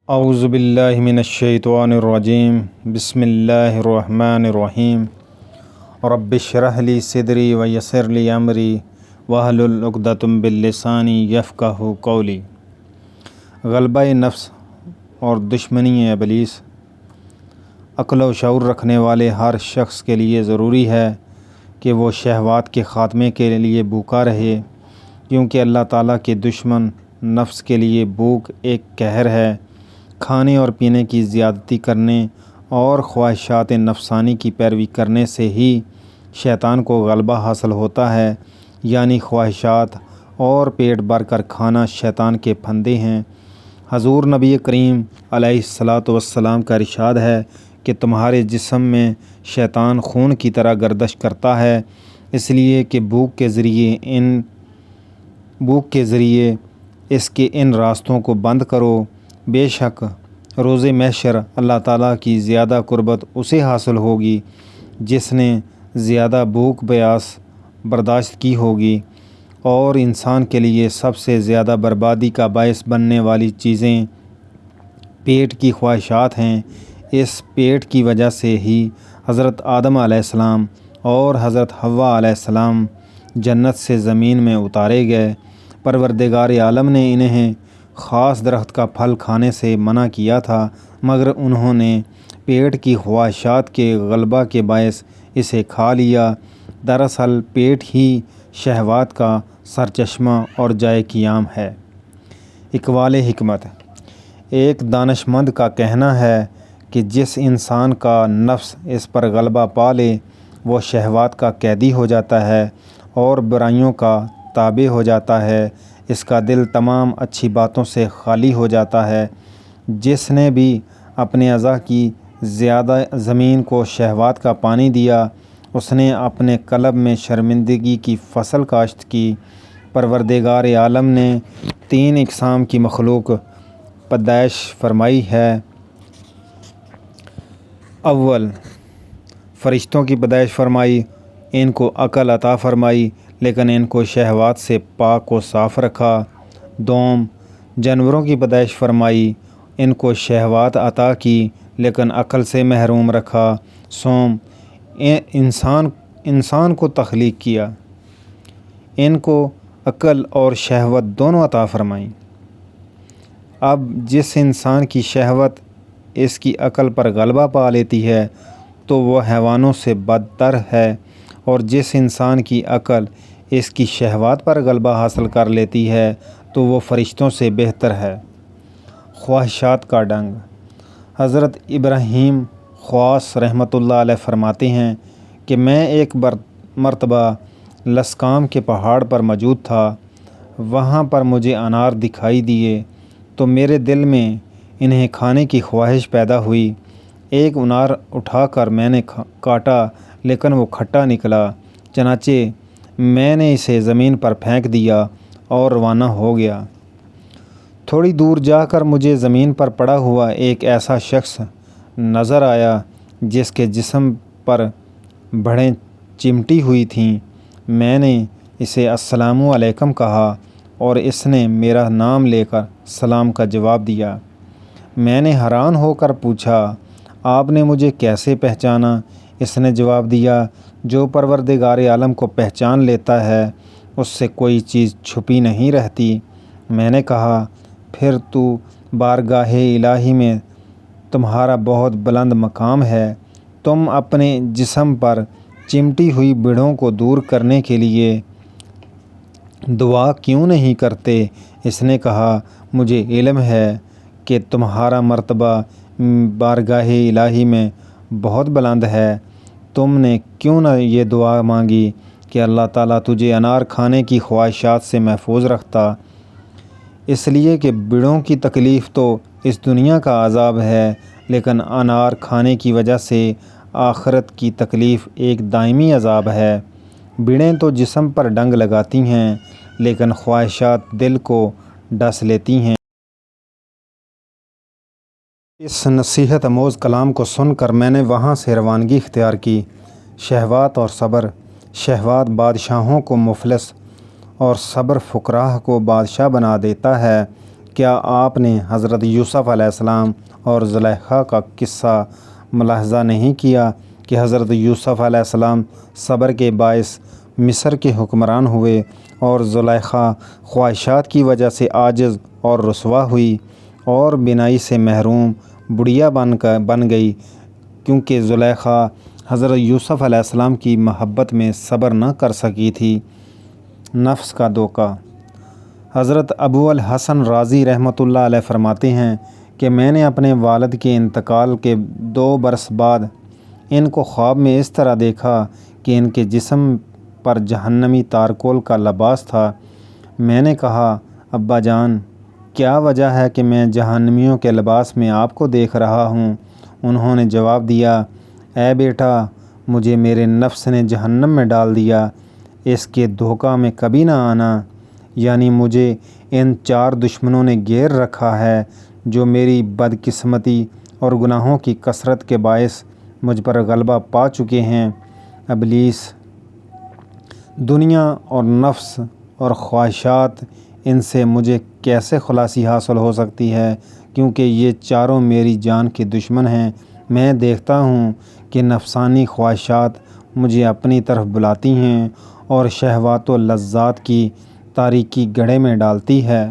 اعوذ باللہ من الشیطان الرجیم بسم اللہ الرحمن الرحیم رب اشرح لی صدری ویسر لی امری واحلل عقدۃ من لسانی یفقہوا قولی۔ غلبہ نفس اور دشمنی ابلیس عقل و شعور رکھنے والے ہر شخص کے لیے ضروری ہے کہ وہ شہوات کے خاتمے کے لیے بھوکا رہے، کیونکہ اللہ تعالیٰ کے دشمن نفس کے لیے بھوک ایک قہر ہے۔ کھانے اور پینے کی زیادتی کرنے اور خواہشات نفسانی کی پیروی کرنے سے ہی شیطان کو غلبہ حاصل ہوتا ہے، یعنی خواہشات اور پیٹ بھر کر کھانا شیطان کے پھندے ہیں۔ حضور نبی کریم علیہ الصلاۃ والسلام کا ارشاد ہے کہ تمہارے جسم میں شیطان خون کی طرح گردش کرتا ہے، اس لیے کہ بھوک کے ذریعے اس کے ان راستوں کو بند کرو۔ بے شک روز محشر اللہ تعالیٰ کی زیادہ قربت اسے حاصل ہوگی جس نے زیادہ بھوک پیاس برداشت کی ہوگی، اور انسان کے لیے سب سے زیادہ بربادی کا باعث بننے والی چیزیں پیٹ کی خواہشات ہیں۔ اس پیٹ کی وجہ سے ہی حضرت آدم علیہ السلام اور حضرت حوا علیہ السلام جنت سے زمین میں اتارے گئے۔ پروردگار عالم نے انہیں خاص درخت کا پھل کھانے سے منع کیا تھا، مگر انہوں نے پیٹ کی خواہشات کے غلبہ کے باعث اسے کھا لیا۔ دراصل پیٹ ہی شہوات کا سرچشمہ اور جائے قیام ہے۔ اقوال حکمت: ایک دانشمند کا کہنا ہے کہ جس انسان کا نفس اس پر غلبہ پا لے وہ شہوات کا قیدی ہو جاتا ہے اور برائیوں کا تابع ہو جاتا ہے، اس کا دل تمام اچھی باتوں سے خالی ہو جاتا ہے۔ جس نے بھی اپنے اعضاء کی زیادہ زمین کو شہوات کا پانی دیا، اس نے اپنے قلب میں شرمندگی کی فصل کاشت کی۔ پروردگار عالم نے 3 اقسام کی مخلوق پیدائش فرمائی ہے۔ اول، فرشتوں کی پیدائش فرمائی، ان کو عقل عطا فرمائی لیکن ان کو شہوات سے پاک و صاف رکھا۔ دوم، جانوروں کی پیدائش فرمائی، ان کو شہوات عطا کی لیکن عقل سے محروم رکھا۔ سوم، انسان کو تخلیق کیا، ان کو عقل اور شہوت دونوں عطا فرمائیں۔ اب جس انسان کی شہوت اس کی عقل پر غلبہ پا لیتی ہے تو وہ حیوانوں سے بدتر ہے، اور جس انسان کی عقل اس کی شہوات پر غلبہ حاصل کر لیتی ہے تو وہ فرشتوں سے بہتر ہے۔ خواہشات کا ڈنگ: حضرت ابراہیم خواص رحمۃ اللہ علیہ فرماتے ہیں کہ میں ایک مرتبہ لسکام کے پہاڑ پر موجود تھا، وہاں پر مجھے انار دکھائی دیے تو میرے دل میں انہیں کھانے کی خواہش پیدا ہوئی۔ ایک انار اٹھا کر میں نے کاٹا لیکن وہ کھٹا نکلا، چنانچہ میں نے اسے زمین پر پھینک دیا اور روانہ ہو گیا۔ تھوڑی دور جا کر مجھے زمین پر پڑا ہوا ایک ایسا شخص نظر آیا جس کے جسم پر بڑیں چمٹی ہوئی تھیں۔ میں نے اسے السلام علیکم کہا اور اس نے میرا نام لے کر سلام کا جواب دیا۔ میں نے حیران ہو کر پوچھا، آپ نے مجھے کیسے پہچانا؟ اس نے جواب دیا، جو پروردگار عالم کو پہچان لیتا ہے اس سے کوئی چیز چھپی نہیں رہتی۔ میں نے کہا، پھر تو بارگاہ الہی میں تمہارا بہت بلند مقام ہے، تم اپنے جسم پر چمٹی ہوئی بڑوں کو دور کرنے کے لیے دعا کیوں نہیں کرتے؟ اس نے کہا، مجھے علم ہے کہ تمہارا مرتبہ بارگاہ الہی میں بہت بلند ہے، تم نے کیوں نہ یہ دعا مانگی کہ اللہ تعالیٰ تجھے انار کھانے کی خواہشات سے محفوظ رکھتا؟ اس لیے کہ بڑوں کی تکلیف تو اس دنیا کا عذاب ہے، لیکن انار کھانے کی وجہ سے آخرت کی تکلیف ایک دائمی عذاب ہے۔ بڑیں تو جسم پر ڈنگ لگاتی ہیں لیکن خواہشات دل کو ڈس لیتی ہیں۔ اس نصیحت آموز کلام کو سن کر میں نے وہاں سے روانگی اختیار کی۔ شہوات اور صبر: شہوات بادشاہوں کو مفلس اور صبر فقراء کو بادشاہ بنا دیتا ہے۔ کیا آپ نے حضرت یوسف علیہ السلام اور زلیخا کا قصہ ملاحظہ نہیں کیا کہ حضرت یوسف علیہ السلام صبر کے باعث مصر کے حکمران ہوئے اور زلیخا خواہشات کی وجہ سے عاجز اور رسوا ہوئی اور بینائی سے محروم بڑھیا بن گئی، کیونکہ زلیخا حضرت یوسف علیہ السلام کی محبت میں صبر نہ کر سکی تھی۔ نفس کا دھوکہ۔ حضرت ابو الحسن رازی رحمۃ اللہ علیہ فرماتے ہیں کہ میں نے اپنے والد کے انتقال کے 2 برس بعد ان کو خواب میں اس طرح دیکھا کہ ان کے جسم پر جہنمی تارکول کا لباس تھا۔ میں نے کہا، ابا جان، کیا وجہ ہے کہ میں جہنمیوں کے لباس میں آپ کو دیکھ رہا ہوں؟ انہوں نے جواب دیا، اے بیٹا، مجھے میرے نفس نے جہنم میں ڈال دیا، اس کے دھوکہ میں کبھی نہ آنا، یعنی مجھے ان 4 دشمنوں نے گھیر رکھا ہے جو میری بدقسمتی اور گناہوں کی کثرت کے باعث مجھ پر غلبہ پا چکے ہیں۔ ابلیس، دنیا اور نفس اور خواہشات، ان سے مجھے کیسے خلاصی حاصل ہو سکتی ہے، کیونکہ یہ چاروں میری جان کے دشمن ہیں۔ میں دیکھتا ہوں کہ نفسانی خواہشات مجھے اپنی طرف بلاتی ہیں اور شہوات و لذات کی تاریکی گڑھے میں ڈالتی ہے۔